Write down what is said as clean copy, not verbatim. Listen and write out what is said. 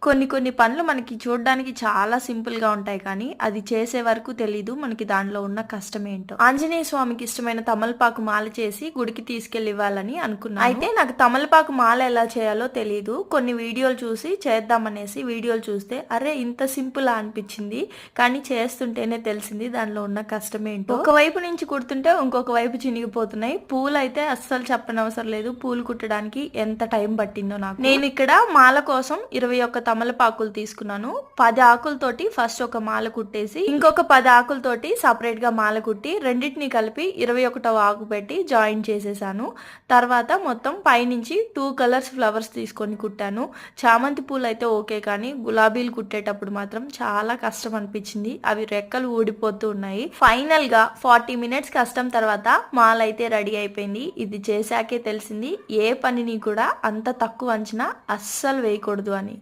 కొన్ని కొన్ని పనులు మనకి చూడడానికి చాలా సింపుల్ గా ఉంటాయి కానీ అది చేసే వరకు తెలీదు మనకి దానిలో ఉన్న కష్టం ఏంటో. ఆంజనేయ స్వామికి ఇష్టమైన తమలపాకు మాల చేసి గుడికి తీసుకెళ్లి ఇవ్వాలని అనుకున్నాను. అయితే నాకు తమలపాకు మాల ఎలా చేయాలో తెలియదు. కొన్ని వీడియోలు చూసి చేద్దామనేసి వీడియోలు చూస్తే అరే ఇంత సింపుల్ అనిపించింది, కానీ చేస్తుంటేనే తెలిసింది దానిలో ఉన్న కష్టం ఏంటో. ఒకవైపు నుంచి కుడుతుంటే ఇంకొక వైపు చినిగిపోతున్నాయి. పూలు అయితే అస్సలు చెప్పనవసరం లేదు, పూలు కుట్టడానికి ఎంత టైం పట్టిందో నాకు. నేను ఇక్కడ మాల కోసం 21 తమలపాకులు తీసుకున్నాను. 10 ఆకులతోటి ఫస్ట్ ఒక మాల కుట్టేసి ఇంకొక 10 ఆకులతోటి సపరేట్ గా మాల కుట్టి రెండింటిని కలిపి 21వ ఆకు పెట్టి జాయిన్ చేసేసాను. తర్వాత మొత్తం పైనుంచి 2 కలర్స్ ఫ్లవర్స్ తీసుకొని కుట్టాను. చామంతి పూలు అయితే ఓకే, కానీ గులాబీలు కుట్టేటప్పుడు మాత్రం చాలా కష్టం అనిపించింది. అవి రెక్కలు ఊడిపోతూ ఉన్నాయి. ఫైనల్ గా 40 మినిట్స్ కష్టం తర్వాత మాల అయితే రెడీ అయిపోయింది. ఇది చేశాకే తెలిసింది ఏ పనిని కూడా అంత తక్కువ అంచనా అస్సలు వేయకూడదు అని.